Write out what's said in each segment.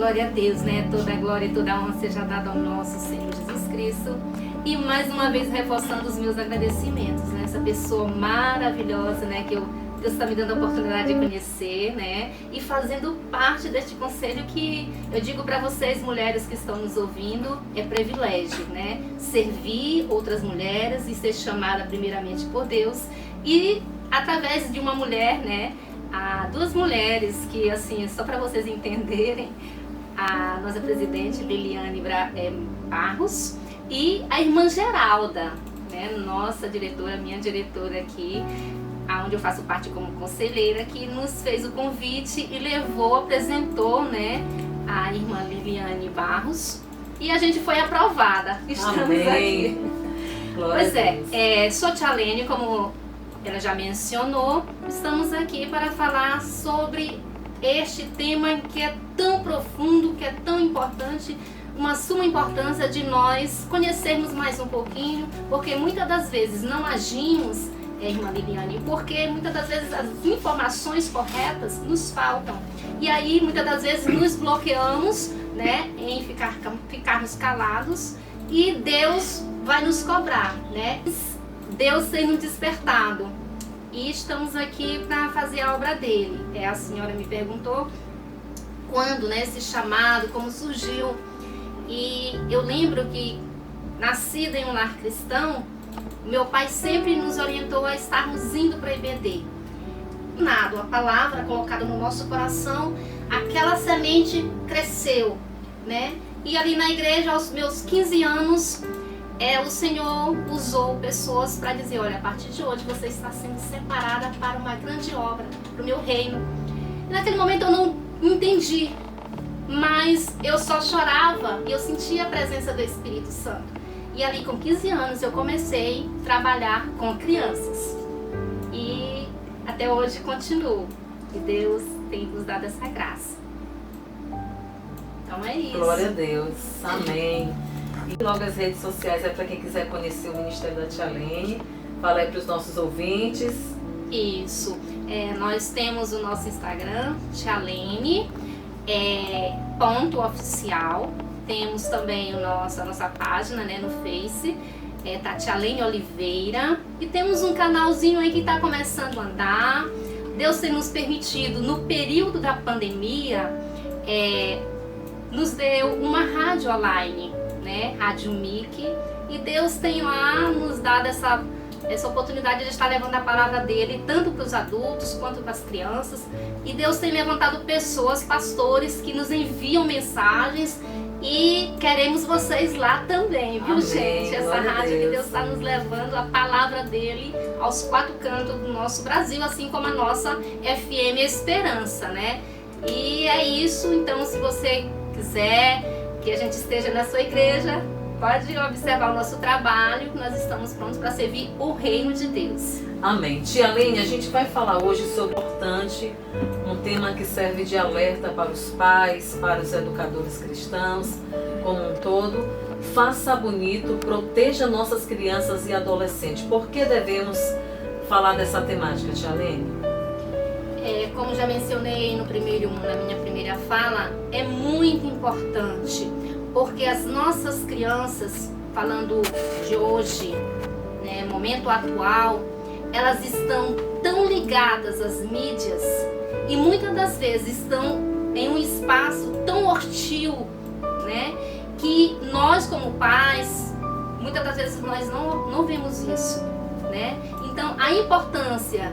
glória a Deus, né? Toda a glória e toda a honra seja dada ao nosso Senhor Jesus Cristo. E mais uma vez reforçando os meus agradecimentos, né? Essa pessoa maravilhosa, né? Que Deus está me dando a oportunidade de conhecer, né? E fazendo parte deste conselho que eu digo para vocês, mulheres que estão nos ouvindo, é privilégio, né? Servir outras mulheres e ser chamada primeiramente por Deus. E através de uma mulher, né? Há duas mulheres que, assim, só para vocês entenderem, a nossa presidente Liliane Barros e a irmã Geralda, né? Nossa diretora, minha diretora aqui, onde eu faço parte como conselheira, que nos fez o convite e apresentou, né, a irmã Liliane Barros, e a gente foi aprovada. Estamos Amém. aqui. Glória Pois sou Tia Lene, como ela já mencionou, estamos aqui para falar sobre este tema que é tão profundo, que é tão importante, uma suma importância de nós conhecermos mais um pouquinho, porque muitas das vezes não agimos, irmã Liliane, porque muitas das vezes as informações corretas nos faltam. E aí muitas das vezes nos bloqueamos, né, em ficarmos calados, e Deus vai nos cobrar, né? Deus tem nos despertado e estamos aqui para fazer a obra dele. A senhora me perguntou quando, né, esse chamado, como surgiu. E eu lembro que, nascida em um lar cristão, meu pai sempre nos orientou a estarmos indo para a IBD. A palavra colocada no nosso coração, aquela semente cresceu, né? E ali na igreja, aos meus 15 anos, o Senhor usou pessoas para dizer, olha, a partir de hoje você está sendo separada para uma grande obra, para o meu reino. E naquele momento eu não entendi, mas eu só chorava e eu sentia a presença do Espírito Santo. E ali com 15 anos eu comecei a trabalhar com crianças. E até hoje continuo. E Deus tem nos dado essa graça. Então é isso. Glória a Deus. Amém. E logo as redes sociais é para quem quiser conhecer o Ministério da Tia Lene. Fala aí para os nossos ouvintes. Isso. Nós temos o nosso Instagram, Tia Lene, ponto oficial. Temos também a nossa página, né, no Face, Tia Lene Oliveira. E temos um canalzinho aí que está começando a andar. Deus tem nos permitido, no período da pandemia, nos deu uma rádio online, né, Rádio Mic. E Deus tem lá nos dado essa oportunidade de estar levando a palavra dele, tanto para os adultos quanto para as crianças. E Deus tem levantado pessoas, pastores, que nos enviam mensagens. E queremos vocês lá também, viu? Amém, gente? Essa rádio que Deus está nos levando a palavra dele aos 4 cantos do nosso Brasil, assim como a nossa FM Esperança, né? E é isso. Então, se você quiser que a gente esteja na sua igreja, pode observar o nosso trabalho, que nós estamos prontos para servir o reino de Deus. Amém. Tia Lene, a gente vai falar hoje sobre importante, um tema que serve de alerta para os pais, para os educadores cristãos, como um todo. Faça bonito, proteja nossas crianças e adolescentes. Por que devemos falar dessa temática, Tia Lene? Como já mencionei na minha primeira fala, é muito importante, porque as nossas crianças, falando de hoje, né, momento atual, elas estão tão ligadas às mídias e muitas das vezes estão em um espaço tão hostil, né, que nós como pais, muitas das vezes nós não vemos isso, né? Então a importância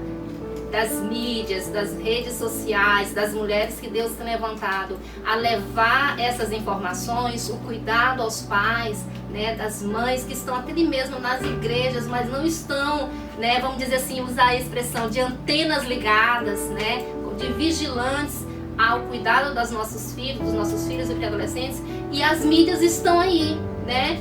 das mídias, das redes sociais, das mulheres que Deus tem levantado a levar essas informações, o cuidado aos pais, né, das mães que estão até mesmo nas igrejas, mas não estão, né, vamos dizer assim, usar a expressão de antenas ligadas, né, de vigilantes ao cuidado dos nossos filhos e pré-adolescentes, e as mídias estão aí, né,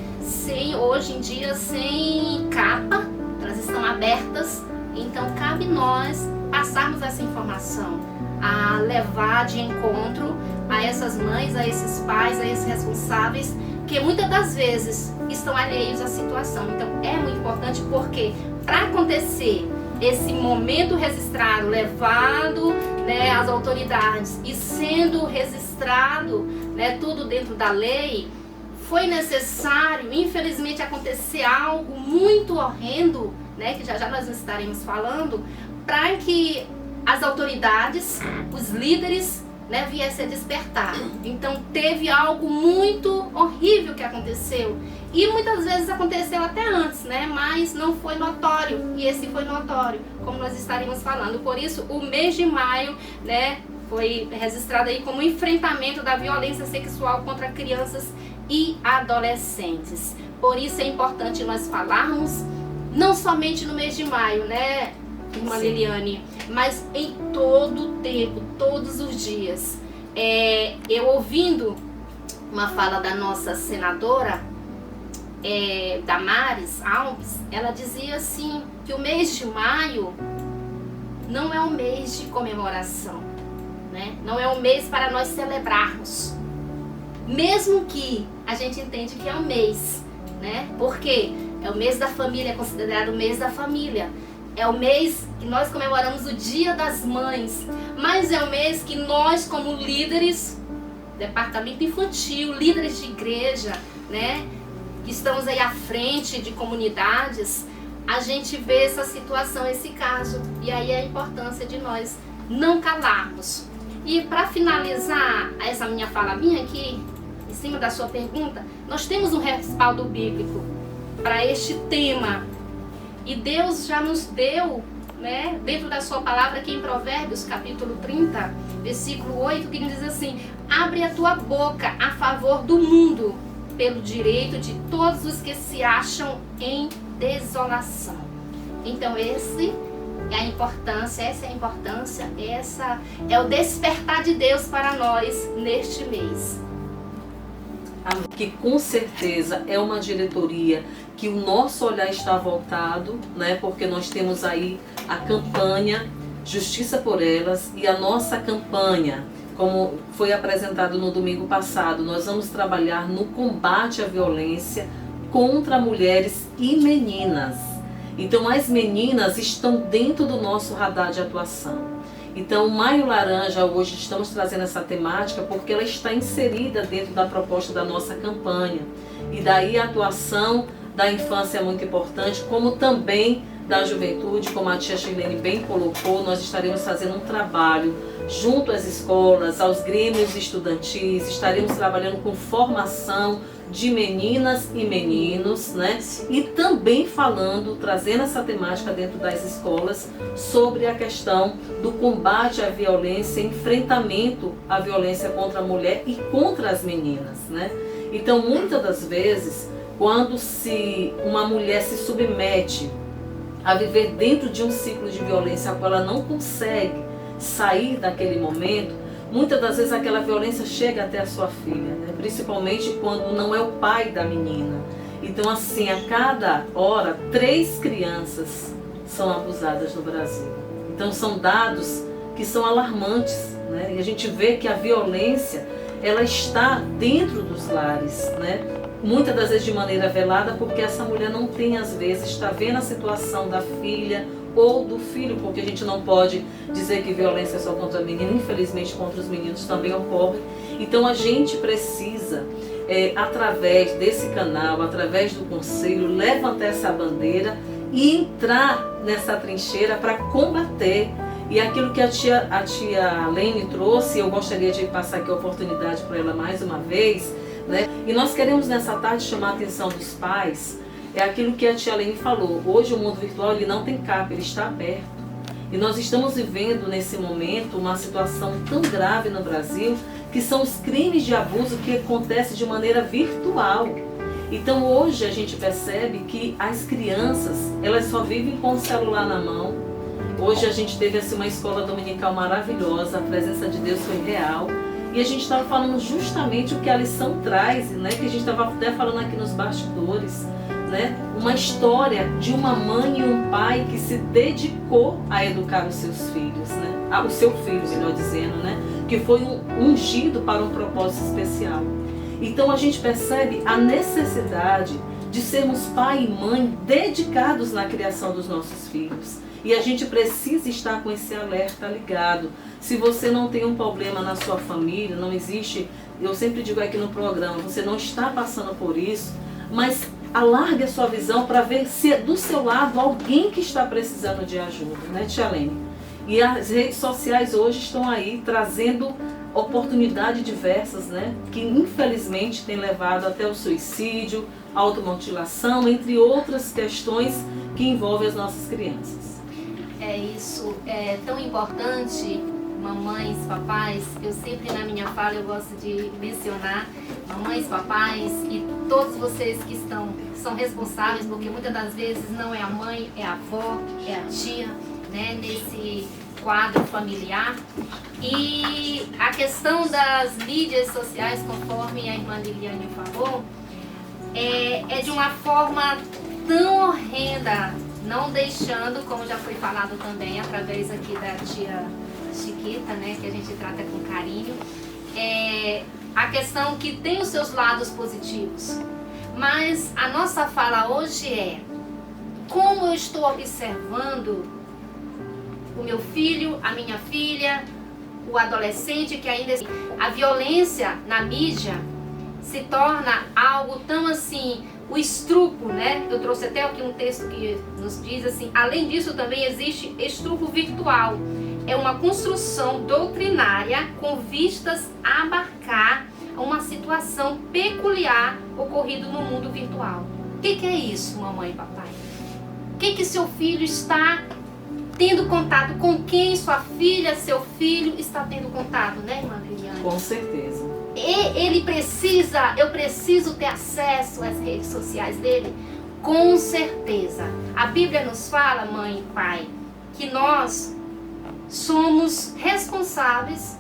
hoje em dia sem capa, elas estão abertas. Então cabe nós passarmos essa informação, a levar de encontro a essas mães, a esses pais, a esses responsáveis, que muitas das vezes estão alheios à situação. Então é muito importante, porque para acontecer esse momento registrado, levado, né, as autoridades e sendo registrado, né, tudo dentro da lei, foi necessário, infelizmente, acontecer algo muito horrendo, né, que já já nós estaremos falando, para que as autoridades, os líderes, né, viessem a despertar. Então teve algo muito horrível que aconteceu. E muitas vezes aconteceu até antes, né, mas não foi notório. E esse foi notório, como nós estaremos falando. Por isso, o mês de maio, né, foi registrado aí como enfrentamento da violência sexual contra crianças e adolescentes. Por isso é importante nós falarmos, não somente no mês de maio, né, irmã Liliane, mas em todo o tempo, todos os dias. Eu ouvindo uma fala da nossa senadora, Damares Alves, ela dizia assim, que o mês de maio não é um mês de comemoração, né? Não é um mês para nós celebrarmos, mesmo que a gente entende que é um mês, né? Porque é o mês da família, é considerado o mês da família. É o mês que nós comemoramos o Dia das Mães, mas é o mês que nós, como líderes, departamento infantil, líderes de igreja, né, que estamos aí à frente de comunidades, a gente vê essa situação, esse caso, e aí a importância de nós não calarmos. E para finalizar essa minha fala aqui, em cima da sua pergunta, nós temos um respaldo bíblico para este tema. E Deus já nos deu, né, dentro da sua palavra aqui em Provérbios, capítulo 30, versículo 8, que diz assim: abre a tua boca a favor do mundo, pelo direito de todos os que se acham em desolação. Então essa é a importância, essa é o despertar de Deus para nós neste mês. Que com certeza é uma diretoria que o nosso olhar está voltado, né? Porque nós temos aí a campanha Justiça por Elas, e a nossa campanha, como foi apresentado no domingo passado, nós vamos trabalhar no combate à violência contra mulheres e meninas. Então as meninas estão dentro do nosso radar de atuação. Então, o Maio Laranja, hoje estamos trazendo essa temática porque ela está inserida dentro da proposta da nossa campanha. E daí a atuação da infância é muito importante, como também da juventude, como a tia Shirlene bem colocou. Nós estaremos fazendo um trabalho junto às escolas, aos grêmios estudantis, estaremos trabalhando com formação de meninas e meninos, né? E também falando, trazendo essa temática dentro das escolas sobre a questão do combate à violência, enfrentamento à violência contra a mulher e contra as meninas, né? Então, muitas das vezes, quando uma mulher se submete a viver dentro de um ciclo de violência a qual ela não consegue sair daquele momento, muitas das vezes aquela violência chega até a sua filha, né? Principalmente quando não é o pai da menina. Então, assim, a cada hora, 3 crianças são abusadas no Brasil. Então, são dados que são alarmantes, né? E a gente vê que a violência, ela está dentro dos lares, né? Muitas das vezes de maneira velada, porque essa mulher não tem, às vezes, está vendo a situação da filha ou do filho, porque a gente não pode dizer que violência é só contra a menina, infelizmente contra os meninos também ocorre. Então a gente precisa, através desse canal, através do conselho, levantar essa bandeira e entrar nessa trincheira para combater. E aquilo que a tia Lene trouxe, eu gostaria de passar aqui a oportunidade para ela mais uma vez, né? E nós queremos nessa tarde chamar a atenção dos pais. É aquilo que a tia Lene falou. Hoje o mundo virtual ele não tem capa, ele está aberto. E nós estamos vivendo nesse momento uma situação tão grave no Brasil, que são os crimes de abuso que acontecem de maneira virtual. Então hoje a gente percebe que as crianças, elas só vivem com o celular na mão. Hoje a gente teve assim, uma escola dominical maravilhosa, a presença de Deus foi real. E a gente estava falando justamente o que a lição traz, né? Que a gente estava até falando aqui nos bastidores. Né? Uma história de uma mãe e um pai que se dedicou a educar os seus filhos, né? O seu filho, melhor dizendo, né? Que foi ungido para um propósito especial. Então a gente percebe a necessidade de sermos pai e mãe dedicados na criação dos nossos filhos. E a gente precisa estar com esse alerta ligado. Se você não tem um problema na sua família, não existe, eu sempre digo aqui no programa, você não está passando por isso, mas alargue a sua visão para ver se é do seu lado alguém que está precisando de ajuda, né, Tia Lene? E as redes sociais hoje estão aí trazendo oportunidades diversas, né, que infelizmente tem levado até o suicídio, automutilação, entre outras questões que envolvem as nossas crianças. É isso, é tão importante, mamães, papais, eu sempre na minha fala eu gosto de mencionar mamães, papais e todos vocês que são responsáveis, porque muitas das vezes não é a mãe, é a avó, é a tia, né, nesse quadro familiar. E a questão das mídias sociais, conforme a irmã Liliane falou, é de uma forma tão horrenda, não deixando, como já foi falado também através aqui da tia Chiquita, né, que a gente trata com carinho, a questão que tem os seus lados positivos. Mas a nossa fala hoje é como eu estou observando o meu filho, a minha filha, o adolescente que ainda... A violência na mídia se torna algo tão assim, o estrupo, né? Eu trouxe até aqui um texto que nos diz assim, além disso também existe estrupo virtual. É uma construção doutrinária com vistas a abarcar uma situação peculiar ocorrida no mundo virtual. O que é isso, mamãe e papai? O que seu filho está tendo contato? Com quem sua filha, seu filho está tendo contato, né, irmã Liliane? Com certeza. Eu preciso ter acesso às redes sociais dele? Com certeza. A Bíblia nos fala, mãe e pai, que nós somos responsáveis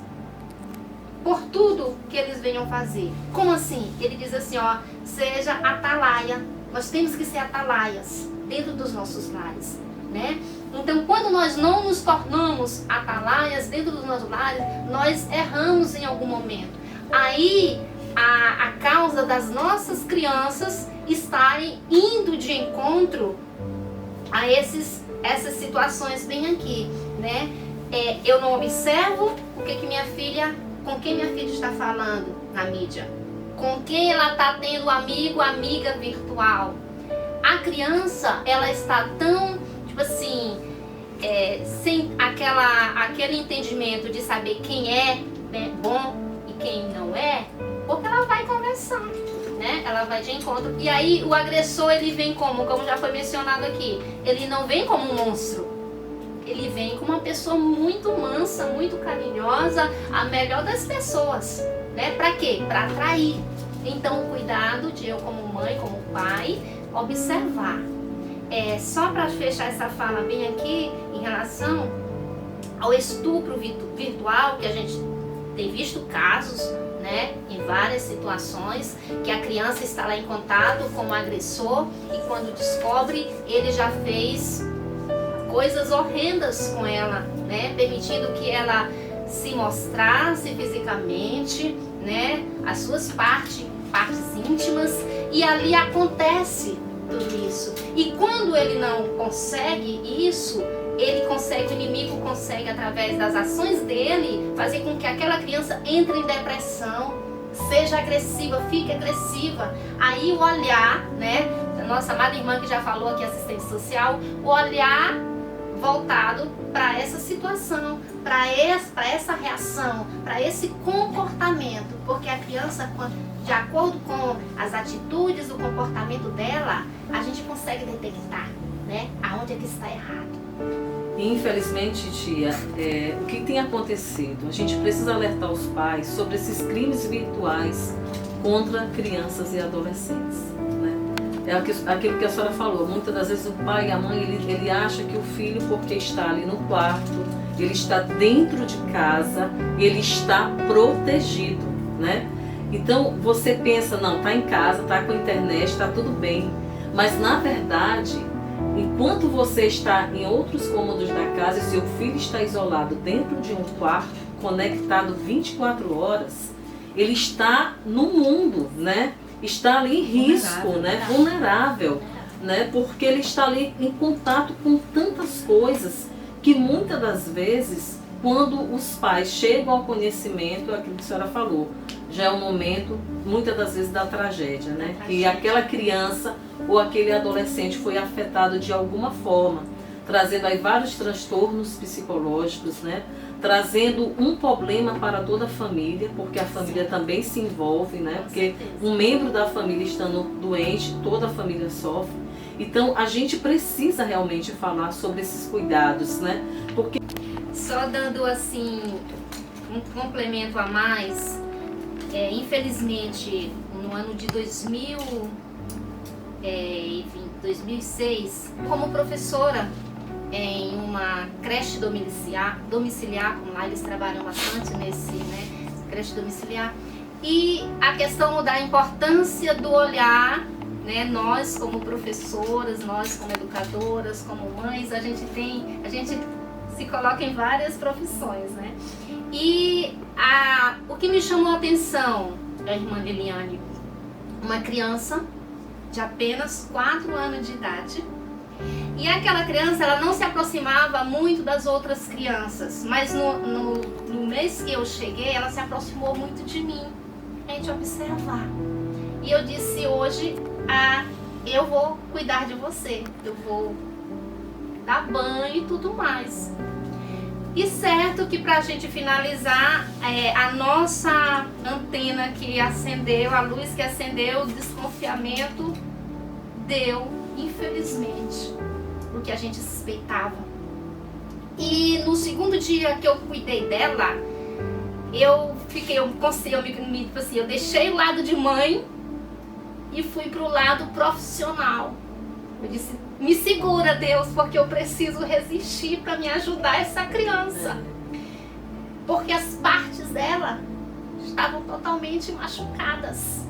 por tudo que eles venham fazer. Como assim? Ele diz assim, ó, seja atalaia. Nós temos que ser atalaias dentro dos nossos lares, né? Então, quando nós não nos tornamos atalaias dentro dos nossos lares, nós erramos em algum momento. Aí, a causa das nossas crianças estarem indo de encontro a essas situações bem aqui, né? Eu não observo com quem minha filha está falando na mídia, com quem ela está tendo amigo, amiga virtual. A criança, ela está tão, tipo assim, sem aquele entendimento de saber quem é, né, bom e quem não é, porque ela vai conversando, né? Ela vai de encontro. E aí o agressor, ele vem como já foi mencionado aqui, ele não vem como um monstro. Ele vem como uma pessoa muito mansa, muito carinhosa, a melhor das pessoas, né? Para quê? Para atrair. Então, cuidado de eu como mãe, como pai, observar. Só para fechar essa fala bem aqui, em relação ao estupro virtual, que a gente tem visto casos, né, em várias situações, que a criança está lá em contato com o agressor e quando descobre, ele já fez coisas horrendas com ela, né, permitindo que ela se mostrasse fisicamente, né, as suas partes íntimas, e ali acontece tudo isso. E quando ele não consegue isso, o inimigo consegue, através das ações dele, fazer com que aquela criança entre em depressão, seja agressiva, fique agressiva. Aí o olhar, né, da nossa amada irmã que já falou aqui, assistente social, o olhar voltado para essa situação, para essa reação, para esse comportamento, porque a criança, de acordo com as atitudes, o comportamento dela, a gente consegue detectar, né, aonde é que está errado. Infelizmente, tia, o que tem acontecido? A gente precisa alertar os pais sobre esses crimes virtuais contra crianças e adolescentes, né? É aquilo que a senhora falou, muitas das vezes o pai e a mãe, ele acha que o filho, porque está ali no quarto, ele está dentro de casa, ele está protegido, né? Então você pensa, não, está em casa, está com a internet, está tudo bem, mas na verdade, enquanto você está em outros cômodos da casa e seu filho está isolado dentro de um quarto, conectado 24 horas, ele está no mundo, né? Está ali em risco, né? Vulnerável. né? Porque ele está ali em contato com tantas coisas que muitas das vezes, quando os pais chegam ao conhecimento, é aquilo que a senhora falou, já é o momento, muitas das vezes, da tragédia, né? Que aquela criança ou aquele adolescente foi afetado de alguma forma, trazendo aí vários transtornos psicológicos, né? Trazendo um problema para toda a família, porque a família também se envolve, né? Porque um membro da família estando doente, toda a família sofre. Então a gente precisa realmente falar sobre esses cuidados, né? Porque só dando assim um complemento a mais, infelizmente no ano de 2006, como professora em uma creche domiciliar, como lá eles trabalham bastante nesse, né, creche domiciliar, e a questão da importância do olhar, né, nós como professoras, nós como educadoras, como mães, a gente se coloca em várias profissões, né? E o que me chamou a atenção, a irmã Liliane, uma criança de apenas 4 anos de idade, e aquela criança, ela não se aproximava muito das outras crianças, mas no mês que eu cheguei, ela se aproximou muito de mim, a gente observar. E eu disse hoje, eu vou cuidar de você, eu vou dar banho e tudo mais. E certo que pra gente finalizar, a nossa antena que acendeu, a luz que acendeu, o desconfiamento deu, infelizmente, o que a gente suspeitava. E no segundo dia que eu cuidei dela, eu deixei o lado de mãe e fui pro lado profissional. Eu disse, me segura, Deus, porque eu preciso resistir para me ajudar essa criança. Porque as partes dela estavam totalmente machucadas.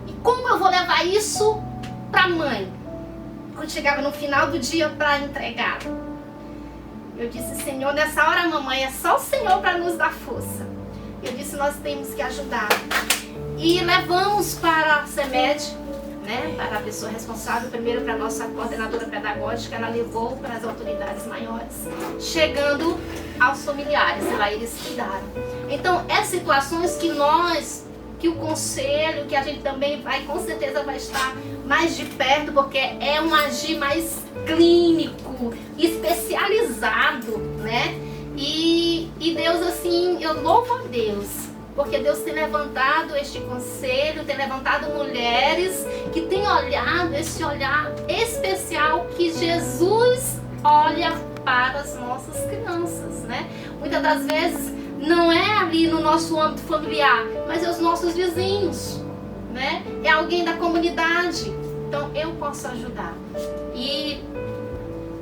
E como eu vou levar isso para a mãe? Quando chegava no final do dia para entregar, eu disse, Senhor, nessa hora, mamãe, é só o Senhor para nos dar força. Eu disse, nós temos que ajudar. E levamos para a CEMED, né, para a pessoa responsável, primeiro para a nossa coordenadora pedagógica, ela levou para as autoridades maiores, chegando aos familiares, e lá eles cuidaram. Então, é situações que o conselho, que a gente também vai, com certeza vai estar mais de perto, porque é um agir mais clínico, especializado, né? E Deus, assim, eu louvo a Deus, porque Deus tem levantado este conselho, tem levantado mulheres que têm olhado esse olhar especial que Jesus olha para as nossas crianças, né? Muitas das vezes não é ali no nosso âmbito familiar, mas é os nossos vizinhos, né? É alguém da comunidade. Então eu posso ajudar. E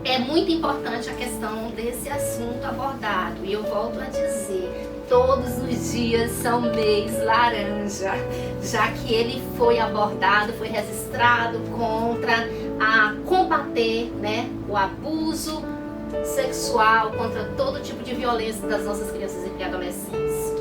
é muito importante a questão desse assunto abordado. E eu volto a dizer, todos os dias são mês laranja, já que ele foi abordado, foi registrado a combater, né, o abuso sexual, contra todo tipo de violência das nossas crianças e adolescentes.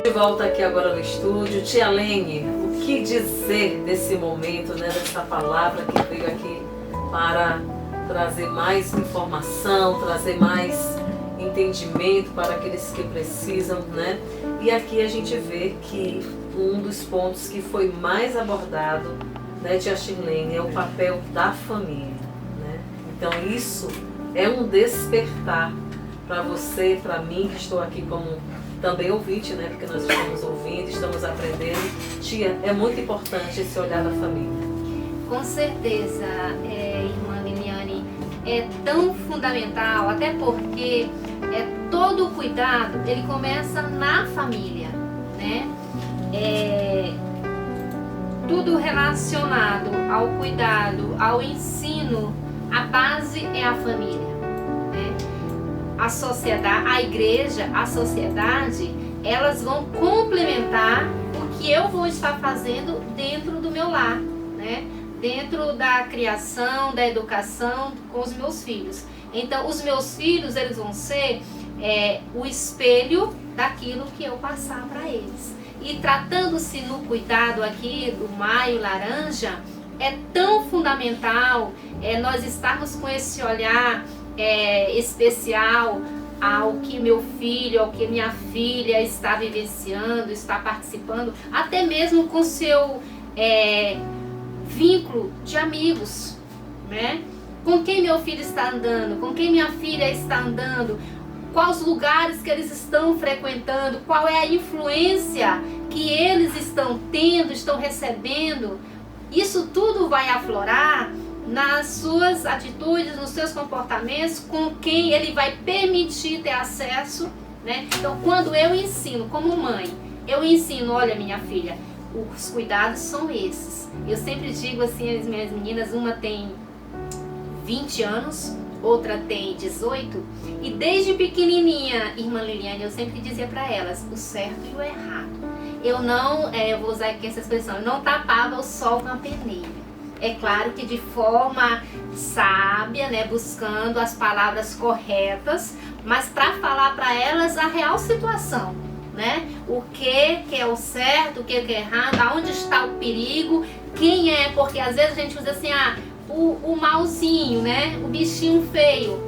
De volta aqui agora no estúdio, Tia Lene, o que dizer desse momento, né, dessa palavra que veio aqui para trazer mais informação, trazer mais entendimento para aqueles que precisam, né? E aqui a gente vê que um dos pontos que foi mais abordado, né, Tia Shirlene, é o papel da família, né? Então isso é um despertar para você, para mim, que estou aqui como também ouvinte, né? Porque nós estamos ouvindo, estamos aprendendo. Tia, é muito importante esse olhar da família. Com certeza, irmã Liliane, é tão fundamental, até porque todo o cuidado, ele começa na família, né? Tudo relacionado ao cuidado, ao ensino, a base é a família, né? A sociedade, a igreja, a sociedade, elas vão complementar o que eu vou estar fazendo dentro do meu lar, né? Dentro da criação, da educação com os meus filhos. Então, os meus filhos, eles vão ser o espelho daquilo que eu passar para eles. E tratando-se no cuidado aqui do Maio Laranja, é tão fundamental nós estarmos com esse olhar especial ao que meu filho, ao que minha filha está vivenciando, está participando, até mesmo com seu vínculo de amigos, né? Com quem meu filho está andando, com quem minha filha está andando, quais lugares que eles estão frequentando, qual é a influência que eles estão tendo, estão recebendo. Isso tudo vai aflorar nas suas atitudes, nos seus comportamentos, com quem ele vai permitir ter acesso, né? Então, quando eu ensino como mãe, eu ensino, olha minha filha, os cuidados são esses. Eu sempre digo assim, as minhas meninas, uma tem 20 anos, outra tem 18, e desde pequenininha, irmã Liliane, eu sempre dizia para elas o certo e o errado. Eu não, vou usar aqui essa expressão, eu não tapava o sol com a peneira. É claro que de forma sábia, né, buscando as palavras corretas, mas para falar para elas a real situação, né? O que é o certo, o que é errado, aonde está o perigo, quem é, porque às vezes a gente usa assim, o malzinho, né? O bichinho feio.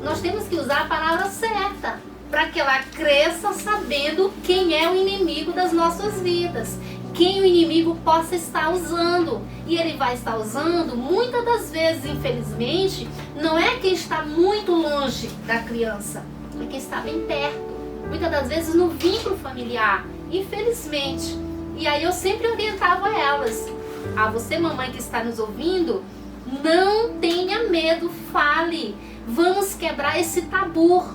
Nós temos que usar a palavra certa para que ela cresça sabendo quem é o inimigo das nossas vidas, quem o inimigo possa estar usando. E ele vai estar usando, muitas das vezes, infelizmente, não é quem está muito longe da criança, é quem está bem perto. Muitas das vezes no vínculo familiar, infelizmente. E aí eu sempre orientava elas, a você mamãe que está nos ouvindo, não tenha medo, fale, vamos quebrar esse tabu,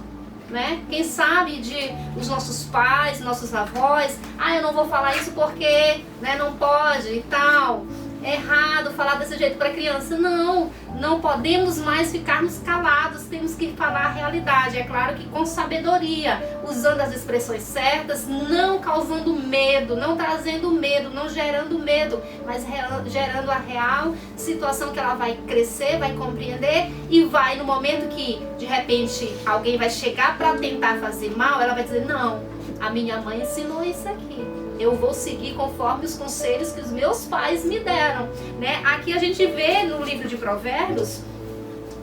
né? Quem sabe de os nossos pais, nossos avós, eu não vou falar isso porque, né, não pode e tal. É errado falar desse jeito para criança. Não podemos mais ficarmos calados, temos que falar a realidade. É claro que com sabedoria, usando as expressões certas, não causando medo, não trazendo medo, não gerando medo, mas gerando a real situação que ela vai crescer, vai compreender e vai, no momento que de repente alguém vai chegar para tentar fazer mal, ela vai dizer, não, a minha mãe ensinou isso aqui. Eu vou seguir conforme os conselhos que os meus pais me deram, né? Aqui a gente vê no livro de Provérbios,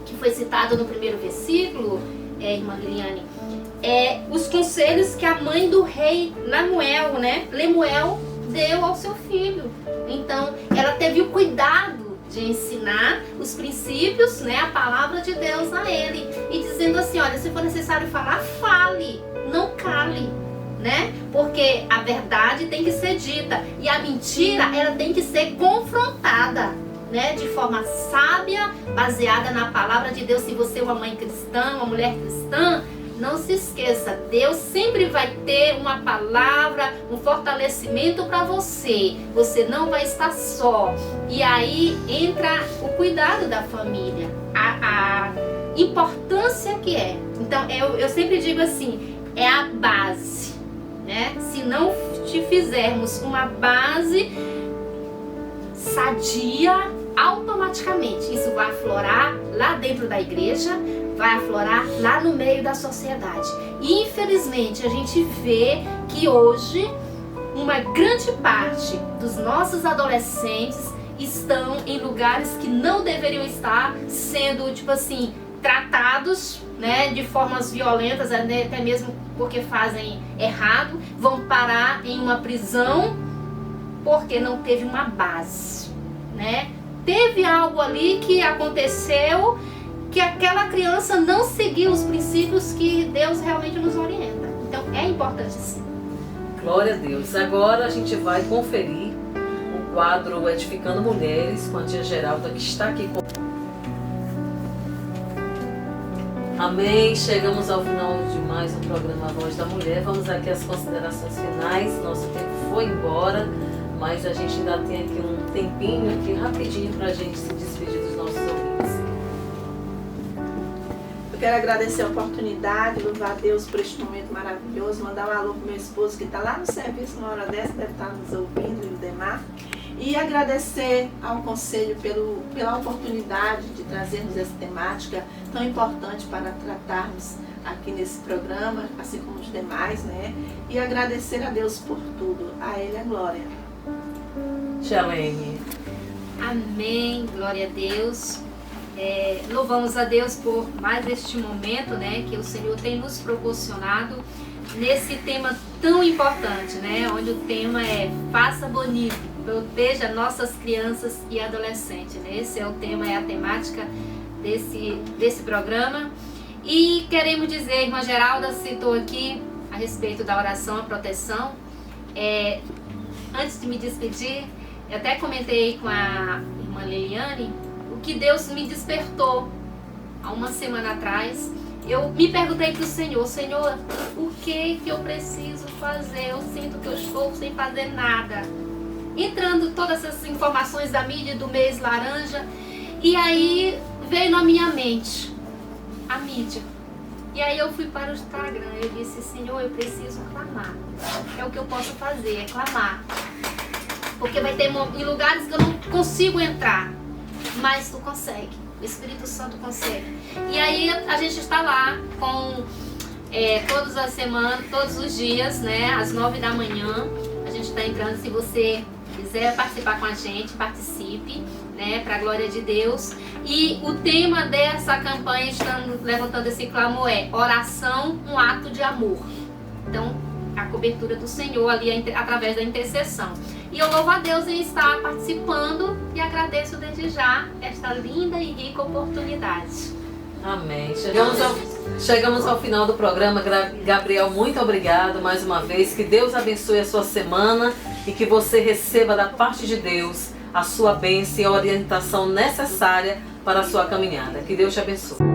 que foi citado no primeiro versículo, irmã Liliane, os conselhos que a mãe do rei Lemuel, né? Lemuel deu ao seu filho. Então, ela teve o cuidado de ensinar os princípios, né? A palavra de Deus a ele. E dizendo assim, olha, se for necessário falar, fale, não cale. Né? Porque a verdade tem que ser dita e a mentira ela tem que ser confrontada, né? De forma sábia, baseada na palavra de Deus. Se você é uma mãe cristã, uma mulher cristã, não se esqueça, Deus sempre vai ter uma palavra, um fortalecimento para você. Você não vai estar só. E aí entra o cuidado da família, a importância que é. Então eu sempre digo assim, é a base. Né? Se não te fizermos uma base sadia, automaticamente isso vai aflorar lá dentro da igreja, vai aflorar lá no meio da sociedade. E infelizmente a gente vê que hoje uma grande parte dos nossos adolescentes estão em lugares que não deveriam estar, sendo tipo assim, tratados, né, de formas violentas, até mesmo porque fazem errado, vão parar em uma prisão porque não teve uma base, né? Teve algo ali que aconteceu que aquela criança não seguiu os princípios que Deus realmente nos orienta. Então é importante sim. Glória a Deus. Agora a gente vai conferir o quadro Edificando Mulheres com a tia Geralda, que está aqui com... Amém. Chegamos ao final de mais um programa Voz da Mulher. Vamos aqui às considerações finais. Nosso tempo foi embora, mas a gente ainda tem aqui um tempinho aqui rapidinho para a gente se despedir dos nossos ouvintes. Eu quero agradecer a oportunidade, louvar a Deus por este momento maravilhoso, mandar um alô para o meu esposo que está lá no serviço, uma hora dessa, deve estar nos ouvindo, e o Demar. E agradecer ao Conselho pela oportunidade de trazermos essa temática tão importante para tratarmos aqui nesse programa, assim como os demais, né? E agradecer a Deus por tudo. A Ele a glória. Tia Lene. Amém, glória a Deus. Louvamos a Deus por mais este momento, né, que o Senhor tem nos proporcionado nesse tema tão importante, né, onde o tema é Faça Bonito, proteja nossas crianças e adolescentes, né? Esse é o tema, é a temática desse programa. E queremos dizer, a irmã Geralda citou aqui a respeito da oração à proteção. Antes de me despedir, eu até comentei com a irmã Liliane o que Deus me despertou há uma semana atrás. Eu me perguntei para o Senhor, o que eu preciso fazer? Eu sinto que eu estou sem fazer nada. Entrando todas essas informações da mídia do mês laranja, e aí veio na minha mente a mídia. E aí eu fui para o Instagram, eu disse, Senhor, eu preciso clamar. É o que eu posso fazer, é clamar. Porque vai ter em lugares que eu não consigo entrar, mas tu consegue, o Espírito Santo consegue. E aí a gente está lá com todas as semanas, todos os dias, né, às 9 da manhã, a gente está entrando. Se você quiser participar com a gente, participe, né, para a glória de Deus. E o tema dessa campanha, estamos levantando esse clamor, é oração, um ato de amor. Então, a cobertura do Senhor ali através da intercessão. E eu louvo a Deus em estar participando e agradeço desde já esta linda e rica oportunidade. Amém. Chegamos ao final do programa. Gabriel, muito obrigado mais uma vez. Que Deus abençoe a sua semana e que você receba da parte de Deus a sua bênção e a orientação necessária para a sua caminhada. Que Deus te abençoe.